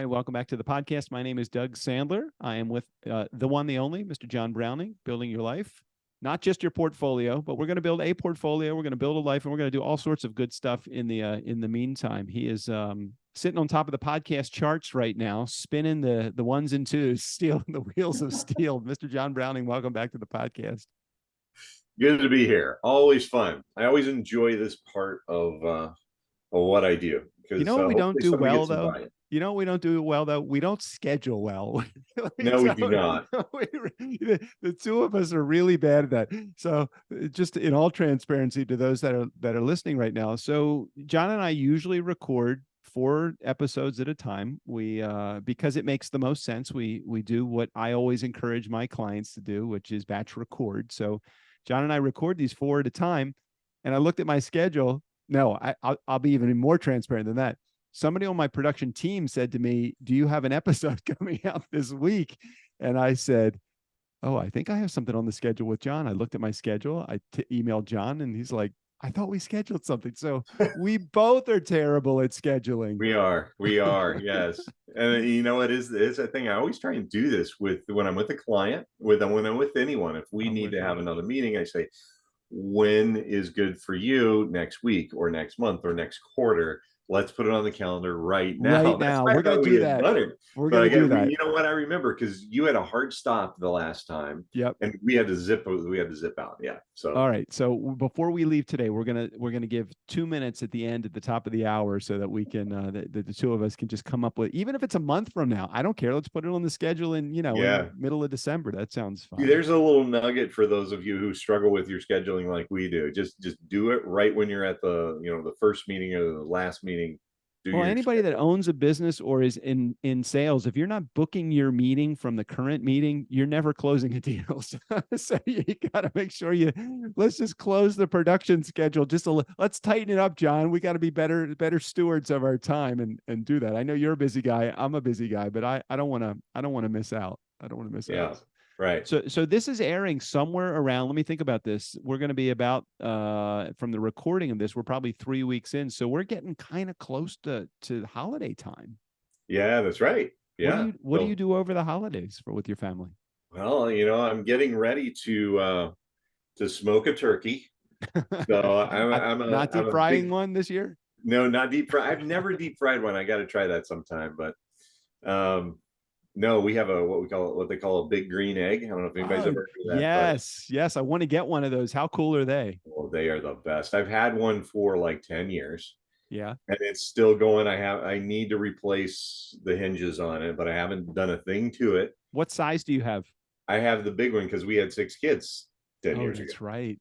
welcome back to the podcast. My name is Doug Sandler. I am with the one, the only, Mr. John Browning, building your life. Not just your portfolio, but we're going to build a portfolio. We're going to build a life, and we're going to do all sorts of good stuff in the meantime. He is sitting on top of the podcast charts right now, spinning the ones and twos, stealing the wheels of steel. Mr. John Browning, welcome back to the podcast. Good to be here. Always fun. I always enjoy this part of what I do. You know what we don't do well, though? You know what we don't do well, though? We don't schedule well. No, we do not. The two of us are really bad at that. So just in all transparency to those that are listening right now. So John and I usually record 4 episodes at a time. We because it makes the most sense. We do what I always encourage my clients to do, which is batch record. So John and I record these 4 at a time. And I looked at my schedule. No, I'll be even more transparent than that. Somebody on my production team said to me, "Do you have an episode coming out this week?" And I said, "Oh, I think I have something on the schedule with John." I looked at my schedule. I emailed John, and he's like, "I thought we scheduled something." So we both are terrible at scheduling. We are, yes. And you know, it's a thing. I always try and do this when I'm with a client, when I'm with anyone. If we need to have another meeting, I say, when is good for you next week or next month or next quarter? Let's put it on the calendar right now. Right now. We're going to do that. We're going to do that. You know what? I remember because you had a hard stop the last time. Yep. And we had to zip out. Yeah. So all right. So before we leave today, we're gonna give 2 minutes at the end at the top of the hour so that we can the two of us can just come up with, even if it's a month from now, I don't care. Let's put it on the schedule in in the middle of December. That sounds fun. There's a little nugget for those of you who struggle with your scheduling like we do. Just do it right when you're at the first meeting or the last meeting. Well, anybody that owns a business or is in sales, if you're not booking your meeting from the current meeting, you're never closing a deal. So you got to make sure let's just close the production schedule. Let's tighten it up, John. We got to be better stewards of our time and do that. I know you're a busy guy. I'm a busy guy, but I don't want to miss out. I don't want to miss out. Right. So this is airing somewhere around, let me think about this. We're going to be about, from the recording of this, we're probably 3 weeks in. So we're getting kind of close to holiday time. Yeah, that's right. Yeah. What do you do over the holidays with your family? Well, I'm getting ready to smoke a turkey. So I'm not deep frying one this year? No, not deep fry. I've never deep fried one. I got to try that sometime, but, no, we have what they call a big green egg. I don't know if anybody's ever heard of that. Yes. I want to get one of those. How cool are they? Well, they are the best. I've had one for like 10 years. Yeah. And it's still going. I need to replace the hinges on it, but I haven't done a thing to it. What size do you have? I have the big one because we had 6 kids 10 years ago.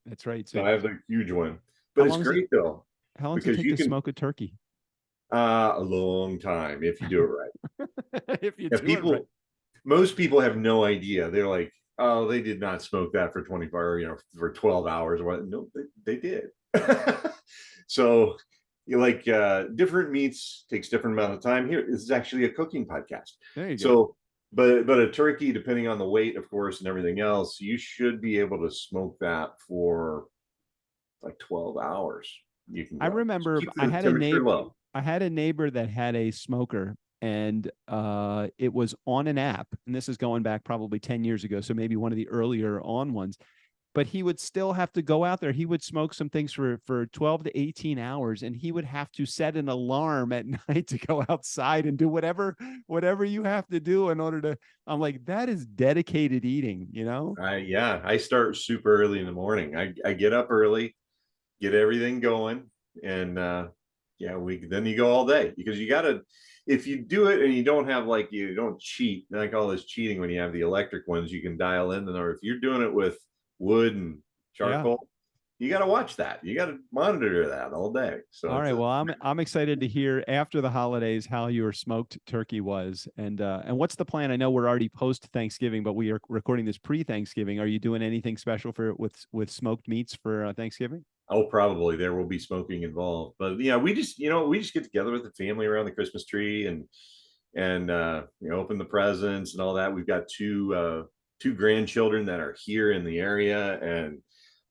That's right. So I have the huge one. But it's great though. How long does it take to smoke a turkey? A long time if you do it right. If you do it right. Most people have no idea. They're like, oh, they did not smoke that for 24, for 12 hours. No, they did. So different meats takes different amount of time. Here, this is actually a cooking podcast. There you go. But a turkey, depending on the weight, of course, and everything else, you should be able to smoke that for like 12 hours. I remember I had a neighbor that had a smoker, and it was on an app, and this is going back probably 10 years ago, so maybe one of the earlier on ones, but he would still have to go out there. He would smoke some things for 12 to 18 hours, and he would have to set an alarm at night to go outside and do whatever you have to do in order to, I'm like, that is dedicated eating, Yeah, I start super early in the morning. I get up early, get everything going, and then you go all day, because you got to, if you do it and you don't have you don't cheat, I call this cheating when you have the electric ones, you can dial in, or if you're doing it with wood and charcoal, you got to watch that. You got to monitor that all day. So all right. Well, I'm excited to hear after the holidays how your smoked turkey was, and what's the plan? I know we're already post Thanksgiving, but we are recording this pre-Thanksgiving. Are you doing anything special with smoked meats for Thanksgiving? Oh, probably there will be smoking involved, but we just get together with the family around the Christmas tree and open the presents and all that. We've got two grandchildren that are here in the area, and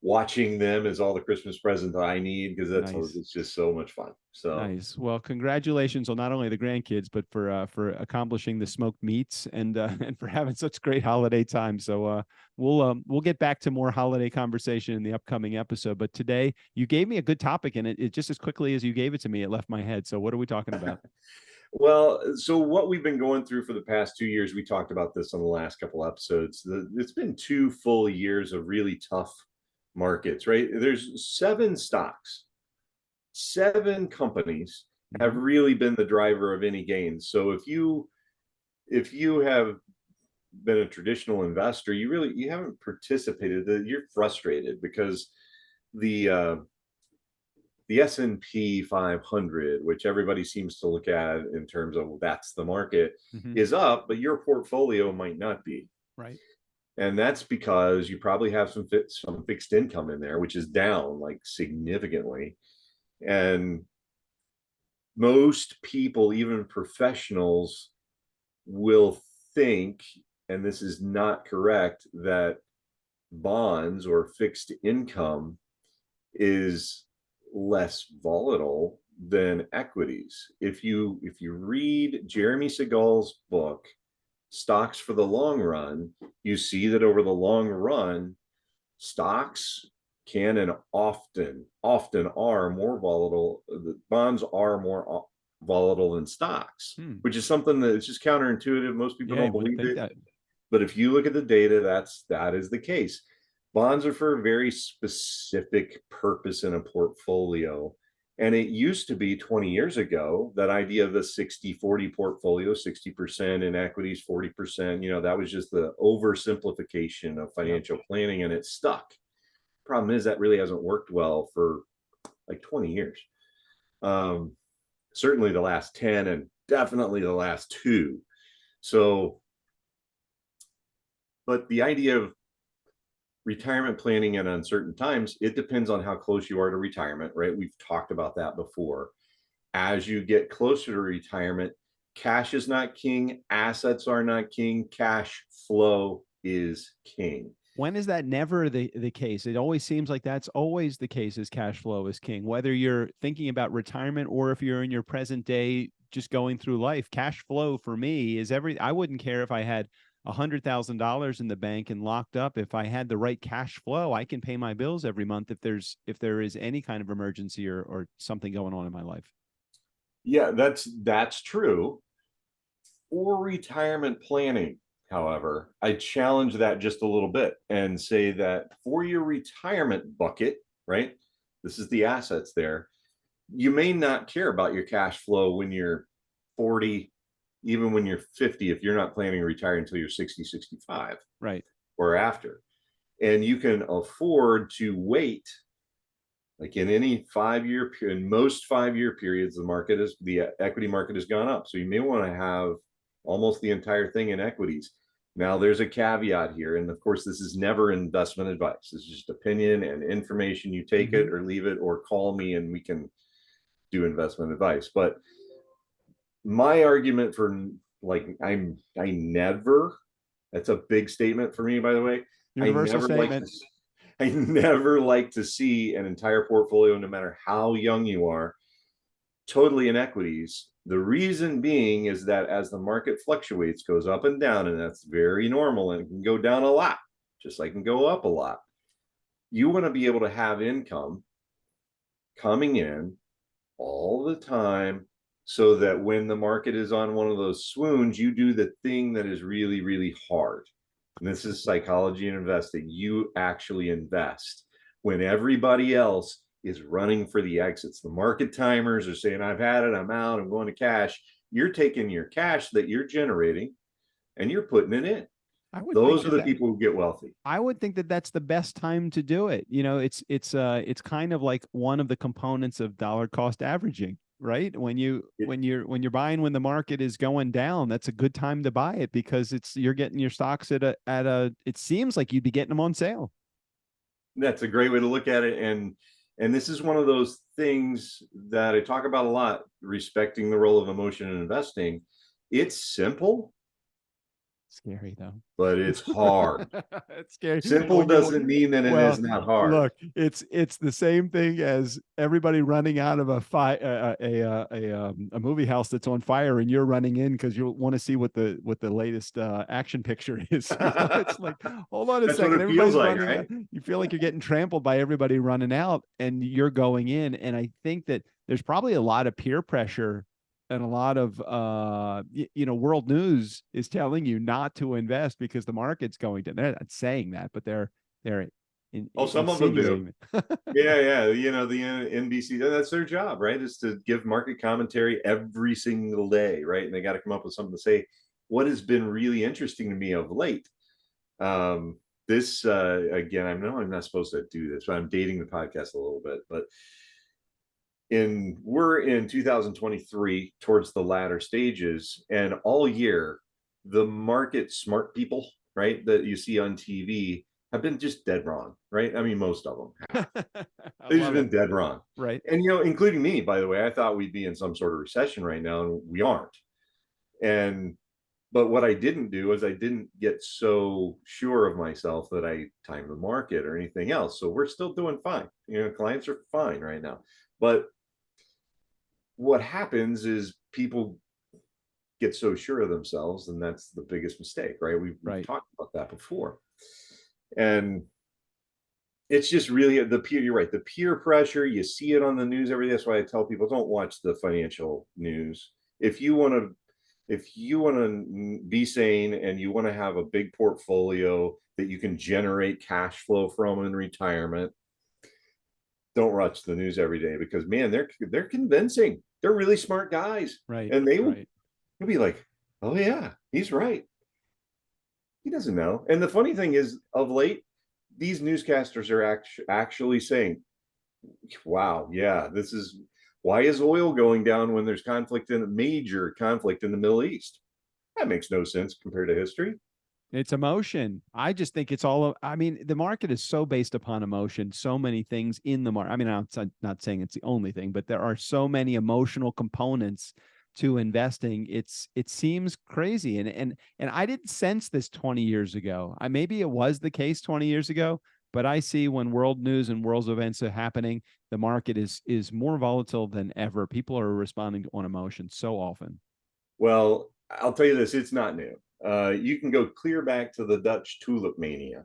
watching them is all the Christmas present that I need, because Nice. it's just so much fun. So Nice. Well, congratulations on not only the grandkids, but for accomplishing the smoked meats and and for having such great holiday time. So we'll get back to more holiday conversation in the upcoming episode. But today you gave me a good topic, and it just as quickly as you gave it to me, it left my head. So what are we talking about? well, so what we've been going through for the past 2 years, we talked about this on the last couple episodes. It's been 2 full years of really tough markets, right? There's 7 stocks, 7 companies have Mhm. really been the driver of any gains. So if you have been a traditional investor, you haven't participated. You're frustrated because the the S&P 500, which everybody seems to look at in terms of that's the market, Mhm. is up, but your portfolio might not be. Right. And that's because you probably have some fixed income in there, which is down like significantly. And most people, even professionals, will think, and this is not correct, that bonds or fixed income is less volatile than equities. If you read Jeremy Siegel's book, Stocks for the Long Run, you see that over the long run, stocks can and often are more volatile. The bonds are more volatile than stocks, Hmm. which is something that is just counterintuitive. Most people Yeah, I don't wouldn't believe think it, that. but if you look at the data, that is the case. Bonds are for a very specific purpose in a portfolio. And it used to be 20 years ago, that idea of the 60-40 portfolio, 60% in equities, 40%, that was just the oversimplification of Yep. financial planning, and it stuck. Problem is that really hasn't worked well for like 20 years. Um, Certainly the last 10 and definitely the last 2. So, but the idea of retirement planning at uncertain times, it depends on how close you are to retirement, right? We've talked about that before. As you get closer to retirement, cash is not king, assets are not king, cash flow is king. When is that never the case? It always seems like that's always the case, is cash flow is king. Whether you're thinking about retirement or if you're in your present day just going through life, cash flow for me is I wouldn't care if I had $100,000 in the bank and locked up. If I had the right cash flow, I can pay my bills every month if there is any kind of emergency or something going on in my life. Yeah, that's true. For retirement planning, however, I challenge that just a little bit and say that for your retirement bucket, right? This is the assets there. You may not care about your cash flow when you're 40, even when you're 50, if you're not planning to retire until you're 60, 65 Right. or after. And you can afford to wait, like in any 5 year period, in most 5 year periods, the equity market has gone up. So you may want to have almost the entire thing in equities. Now, there's a caveat here. And of course, this is never investment advice. This is just opinion and information. You take Mm-hmm. it or leave it, or call me and we can do investment advice. But my argument for, like, I never, that's a big statement for me, by the way. I Universal never like statement. to I never like to see an entire portfolio, no matter how young you are, totally in equities. The reason being is that as the market fluctuates, goes up and down, and that's very normal, and it can go down a lot, just like it can go up a lot. You want to be able to have income coming in all the time, so that when the market is on one of those swoons, you do the thing that is really, really hard. And this is psychology and investing. You actually invest when everybody else is running for the exits. The market timers are saying, I've had it, I'm out, I'm going to cash. You're taking your cash that you're generating and you're putting it in. I would think Those are that the that people who get wealthy. I would think that that's the best time to do it. You know, it's kind of like one of the components of dollar cost averaging, right? When you're buying when the market is going down, that's a good time to buy it because you're getting your stocks at a it seems like you'd be getting them on sale. That's a great way to look at it. And this is one of those things that I talk about a lot, respecting the role of emotion in investing. It's simple, Scary though. but it's hard. It's scary. Simple doesn't mean that it Well, is not hard. look, it's the same thing as everybody running out of a movie house that's on fire, and you're running in because you want to see what the latest action picture is. It's like, hold on a That's what second, it feels everybody's like, running right? out. You feel like you're getting trampled by everybody running out, and you're going in. And I think that there's probably a lot of peer pressure and a lot of world news is telling you not to invest because the market's going to. They're not saying that, but they're Oh, some of them do. insinuating it. Yeah. The NBC, that's their job, right? Is to give market commentary every single day, right? And they got to come up with something to say. What has been really interesting to me of late, this again, I know I'm not supposed to do this, but I'm dating the podcast a little bit, but we're in 2023 towards the latter stages, and all year the market smart people, right, that you see on TV have been just dead wrong, right? I mean, most of them have. I They've just love been it. dead wrong. Right. And including me, by the way. I thought we'd be in some sort of recession right now, and we aren't. And but what I didn't do is I didn't get so sure of myself that I timed the market or anything else. So we're still doing fine. Clients are fine right now. But what happens is people get so sure of themselves, and that's the biggest mistake, right? We've talked about that before. And it's just really the peer, you're right, the peer pressure, you see it on the news every day. That's why I tell people, don't watch the financial news. If you want to be sane and you want to have a big portfolio that you can generate cash flow from in retirement, don't watch the news every day, because man, they're convincing. They're really smart guys. Right. And they will be like, oh yeah, he's right. He doesn't know. And the funny thing is, of late, these newscasters are actually saying, wow, yeah, this is why is oil going down when there's major conflict in the Middle East? That makes no sense compared to history. It's emotion. I just think I mean, the market is so based upon emotion, so many things in the market. I mean, I'm not saying it's the only thing, but there are so many emotional components to investing. It seems crazy. And I didn't sense this 20 years ago. Maybe it was the case 20 years ago, but I see when world news and world events are happening, the market is more volatile than ever. People are responding on emotion so often. Well, I'll tell you this, it's not new. You can go clear back to the Dutch tulip mania.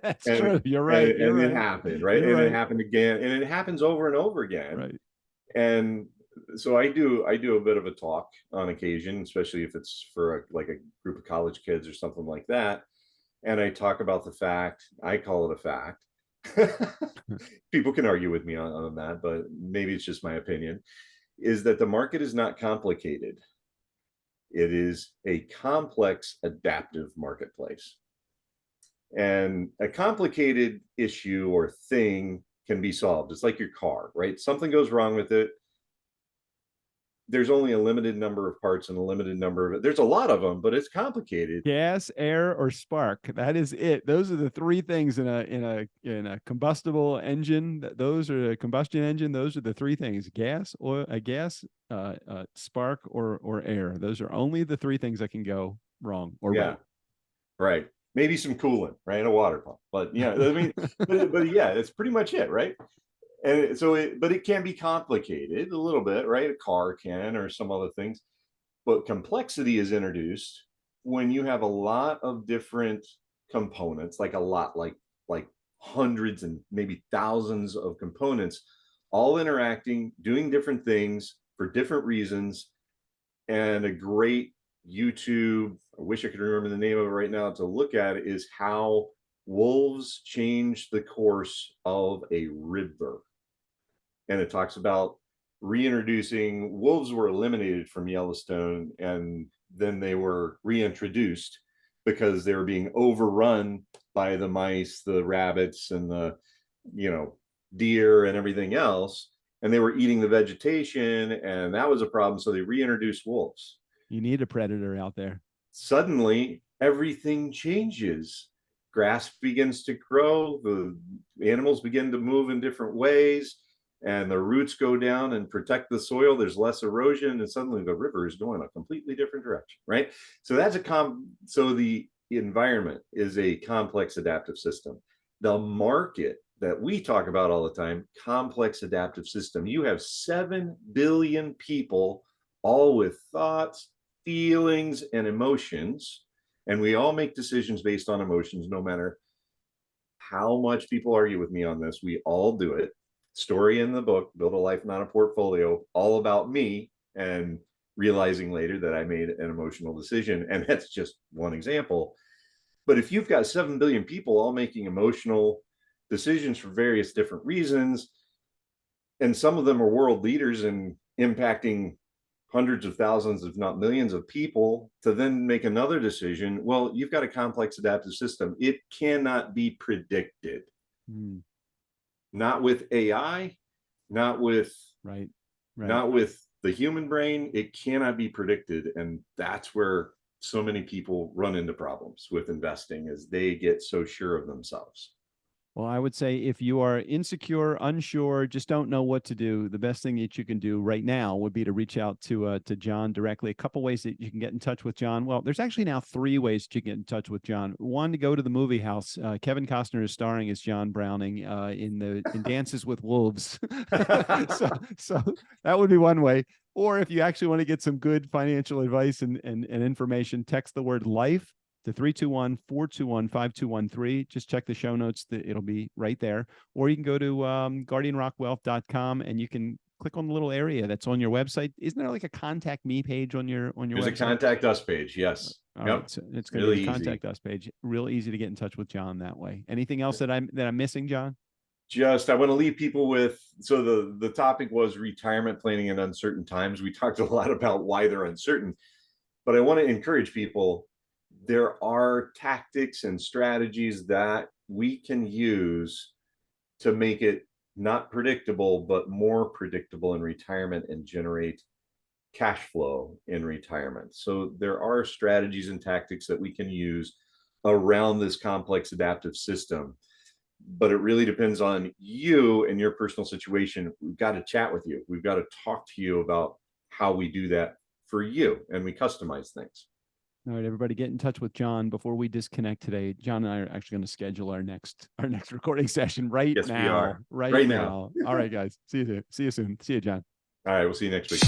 That's true. You're right. It happened, right? You're and right. it happened again, and it happens over and over again. Right. And so I do a bit of a talk on occasion, especially if it's for like a group of college kids or something like that. And I talk about the fact, I call it a fact. People can argue with me on that, but maybe it's just my opinion, is that the market is not complicated. It is a complex, adaptive marketplace. And a complicated issue or thing can be solved. It's like your car, right? Something goes wrong with it. There's only a limited number of parts and a limited number of it. There's a lot of them, but it's complicated. Gas, air, or spark. That is it. Those are the three things in a combustible engine. Those are a combustion engine. Those are the three things: gas, oil, spark, or air. Those are only the three things that can go wrong or right. Maybe some coolant, right? A water pump, but yeah, I mean, but yeah, that's pretty much it, right? And so but it can be complicated a little bit, right? A car can, or some other things, but complexity is introduced when you have a lot of different components, like hundreds and maybe thousands of components, all interacting, doing different things for different reasons. And a great YouTube, I wish I could remember the name of it right now, to look at it, is how wolves change the course of a river. And it talks about reintroducing wolves were eliminated from Yellowstone, and then they were reintroduced because they were being overrun by the mice, the rabbits, and the deer and everything else, and they were eating the vegetation, and that was a problem. So they reintroduced wolves. You need a predator out there. Suddenly everything changes. Grass begins to grow, the animals begin to move in different ways, and the roots go down and protect the soil, there's less erosion, and suddenly the river is going a completely different direction, right? So that's so the environment is a complex adaptive system. The market that we talk about all the time, complex adaptive system. You have 7 billion people, all with thoughts, feelings, and emotions, and we all make decisions based on emotions, no matter how much people argue with me on this. We all do it. Story in the book, Build a Life, Not a Portfolio, all about me and realizing later that I made an emotional decision. And that's just one example. But if you've got 7 billion people all making emotional decisions for various different reasons, and some of them are world leaders and impacting hundreds of thousands, if not millions of people, to then make another decision, well, you've got a complex adaptive system. It cannot be predicted. Not with AI, not with not with the human brain. It cannot be predicted. And that's where so many people run into problems with investing, is they get so sure of themselves. Well, I would say if you are insecure, unsure, just don't know what to do, the best thing that you can do right now would be to reach out to John directly. A couple ways that you can get in touch with John. Well, there's actually now 3 ways to get in touch with John. One, to go to the movie house. Kevin Costner is starring as John Browning in Dances with Wolves. so that would be one way. Or if you actually want to get some good financial advice and information, text the word life to 321-421-5213. Just check the show notes. It'll be right there. Or you can go to guardianrockwealth.com and you can click on the little area that's on your website. Isn't there like a contact me page on your website? There's a contact us page. Yes. All right, so it's going to be a contact us page. Real easy to get in touch with John that way. Anything else that I'm missing, John? Just, I want to leave people with, so the topic was retirement planning in uncertain times. We talked a lot about why they're uncertain, but I want to encourage people. There are tactics and strategies that we can use to make it not predictable, but more predictable in retirement and generate cash flow in retirement. So there are strategies and tactics that we can use around this complex adaptive system, but it really depends on you and your personal situation. We've got to chat with you. We've got to talk to you about how we do that for you, and we customize things. All right, everybody, get in touch with John before we disconnect today. John and I are actually going to schedule our next recording session right yes, now. We are. Right now. All right, guys. See you soon. See you, John. All right, we'll see you next week.